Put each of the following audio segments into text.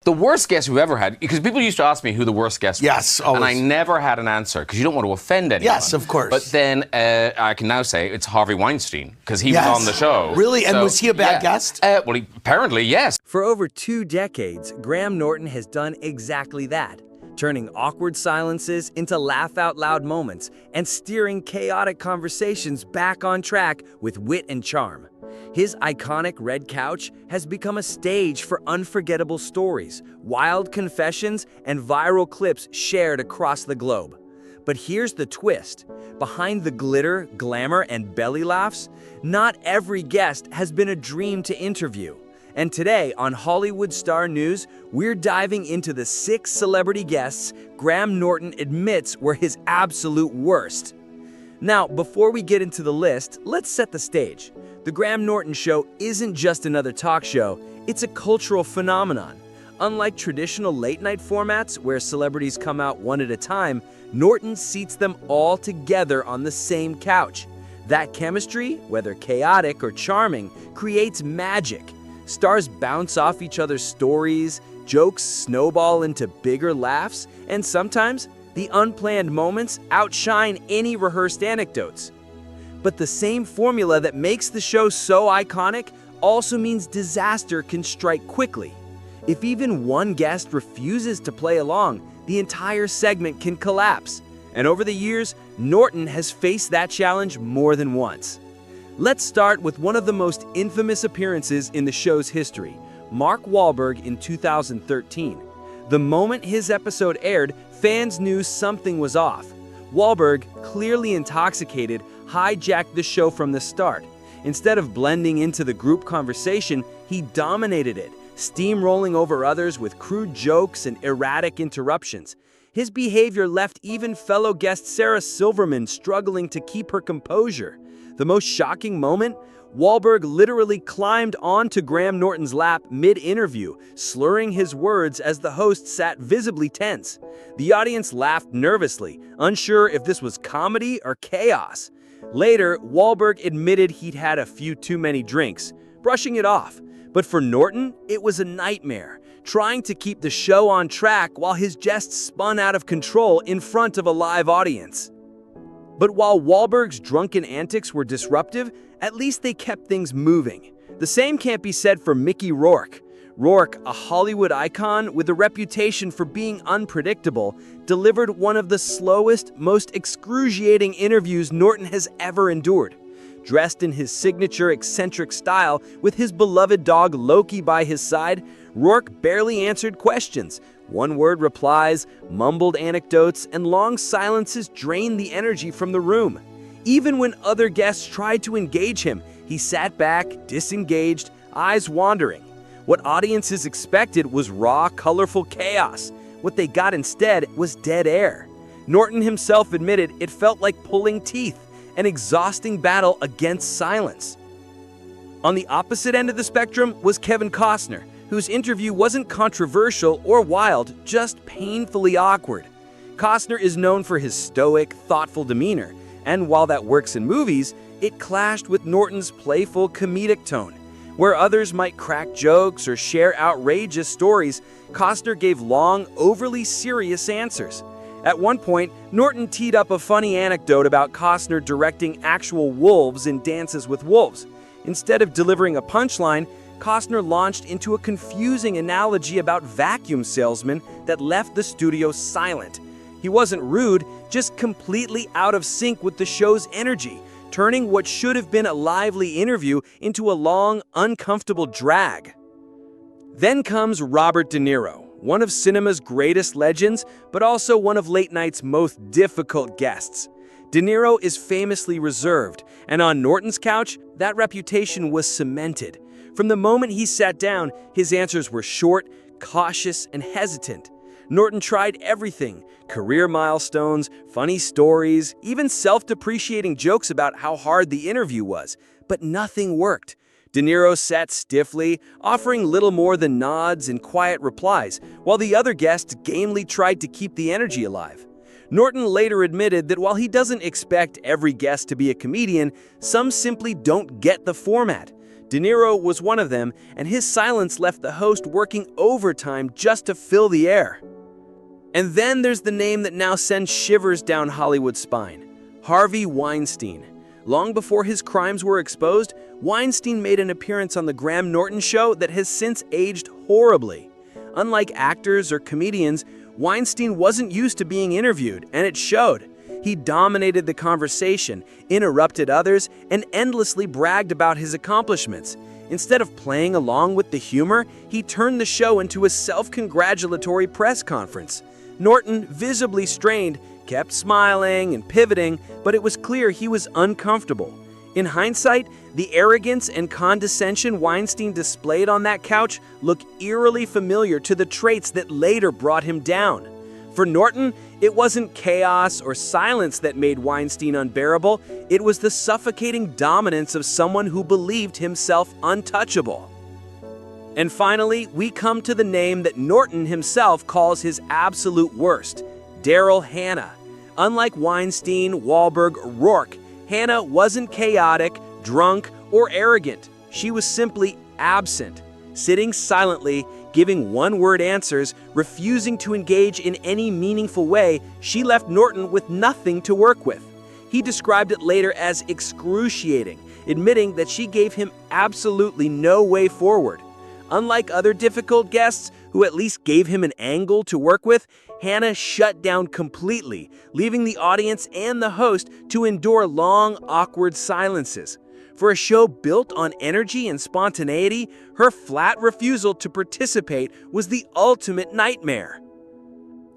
The worst guest we've ever had, because people used to ask me who the worst guest was. Yes, always. And I never had an answer, because you don't want to offend anyone. Yes, of course. But then I can now say it's Harvey Weinstein, because he was on the show. Really? And was he a bad guest? Well, apparently, yes. For over 2 decades, Graham Norton has done exactly that, turning awkward silences into laugh-out-loud moments and steering chaotic conversations back on track with wit and charm. His iconic red couch has become a stage for unforgettable stories, wild confessions, and viral clips shared across the globe. But here's the twist. Behind the glitter, glamour, and belly laughs, not every guest has been a dream to interview. And today on Hollywood Star News, we're diving into the 6 celebrity guests Graham Norton admits were his absolute worst. Now, before we get into the list, let's set the stage. The Graham Norton Show isn't just another talk show, it's a cultural phenomenon. Unlike traditional late-night formats where celebrities come out one at a time, Norton seats them all together on the same couch. That chemistry, whether chaotic or charming, creates magic. Stars bounce off each other's stories, jokes snowball into bigger laughs, and sometimes the unplanned moments outshine any rehearsed anecdotes. But the same formula that makes the show so iconic also means disaster can strike quickly. If even one guest refuses to play along, the entire segment can collapse. And over the years, Norton has faced that challenge more than once. Let's start with one of the most infamous appearances in the show's history, Mark Wahlberg in 2013. The moment his episode aired, fans knew something was off. Wahlberg, clearly intoxicated, hijacked the show from the start. Instead of blending into the group conversation, he dominated it, steamrolling over others with crude jokes and erratic interruptions. His behavior left even fellow guest Sarah Silverman struggling to keep her composure. The most shocking moment? Wahlberg literally climbed onto Graham Norton's lap mid-interview, slurring his words as the host sat visibly tense. The audience laughed nervously, unsure if this was comedy or chaos. Later, Wahlberg admitted he'd had a few too many drinks, brushing it off. But for Norton, it was a nightmare, trying to keep the show on track while his guests spun out of control in front of a live audience. But while Wahlberg's drunken antics were disruptive, at least they kept things moving. The same can't be said for Mickey Rourke. Rourke, a Hollywood icon with a reputation for being unpredictable, delivered one of the slowest, most excruciating interviews Norton has ever endured. Dressed in his signature eccentric style, with his beloved dog Loki by his side, Rourke barely answered questions. One-word replies, mumbled anecdotes, and long silences drained the energy from the room. Even when other guests tried to engage him, he sat back, disengaged, eyes wandering. What audiences expected was raw, colorful chaos. What they got instead was dead air. Norton himself admitted it felt like pulling teeth, an exhausting battle against silence. On the opposite end of the spectrum was Kevin Costner, whose interview wasn't controversial or wild, just painfully awkward. Costner is known for his stoic, thoughtful demeanor, and while that works in movies, it clashed with Norton's playful, comedic tone. Where others might crack jokes or share outrageous stories, Costner gave long, overly serious answers. At one point, Norton teed up a funny anecdote about Costner directing actual wolves in Dances with Wolves. Instead of delivering a punchline, Costner launched into a confusing analogy about vacuum salesmen that left the studio silent. He wasn't rude, just completely out of sync with the show's energy, turning what should have been a lively interview into a long, uncomfortable drag. Then comes Robert De Niro, one of cinema's greatest legends, but also one of late night's most difficult guests. De Niro is famously reserved, and on Norton's couch, that reputation was cemented. From the moment he sat down, his answers were short, cautious, and hesitant. Norton tried everything: career milestones, funny stories, even self-depreciating jokes about how hard the interview was, but nothing worked. De Niro sat stiffly, offering little more than nods and quiet replies, while the other guests gamely tried to keep the energy alive. Norton later admitted that while he doesn't expect every guest to be a comedian, some simply don't get the format. De Niro was one of them, and his silence left the host working overtime just to fill the air. And then there's the name that now sends shivers down Hollywood's spine: Harvey Weinstein. Long before his crimes were exposed, Weinstein made an appearance on the Graham Norton show that has since aged horribly. Unlike actors or comedians, Weinstein wasn't used to being interviewed, and it showed. He dominated the conversation, interrupted others, and endlessly bragged about his accomplishments. Instead of playing along with the humor, he turned the show into a self-congratulatory press conference. Norton, visibly strained, kept smiling and pivoting, but it was clear he was uncomfortable. In hindsight, the arrogance and condescension Weinstein displayed on that couch look eerily familiar to the traits that later brought him down. For Norton, it wasn't chaos or silence that made Weinstein unbearable, it was the suffocating dominance of someone who believed himself untouchable. And finally, we come to the name that Norton himself calls his absolute worst: Daryl Hannah. Unlike Weinstein, Wahlberg, or Rourke, Hannah wasn't chaotic, drunk, or arrogant. She was simply absent, sitting silently, giving one-word answers, refusing to engage in any meaningful way. She left Norton with nothing to work with. He described it later as excruciating, admitting that she gave him absolutely no way forward. Unlike other difficult guests, who at least gave him an angle to work with, Hannah shut down completely, leaving the audience and the host to endure long, awkward silences. For a show built on energy and spontaneity, her flat refusal to participate was the ultimate nightmare.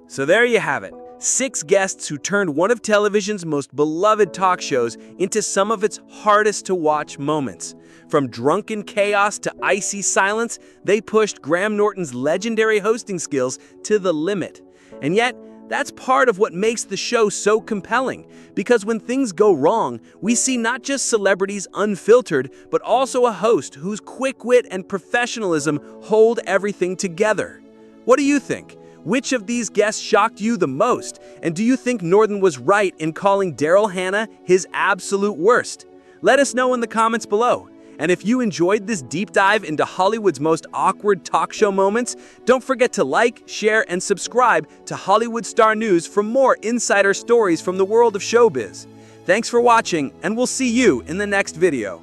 So there you have it, 6 guests who turned one of television's most beloved talk shows into some of its hardest to watch moments. From drunken chaos to icy silence, they pushed Graham Norton's legendary hosting skills to the limit. And yet, that's part of what makes the show so compelling, because when things go wrong, we see not just celebrities unfiltered, but also a host whose quick wit and professionalism hold everything together. What do you think? Which of these guests shocked you the most? And do you think Norton was right in calling Daryl Hannah his absolute worst? Let us know in the comments below. And if you enjoyed this deep dive into Hollywood's most awkward talk show moments, don't forget to like, share, and subscribe to Hollywood Star News for more insider stories from the world of showbiz. Thanks for watching, and we'll see you in the next video.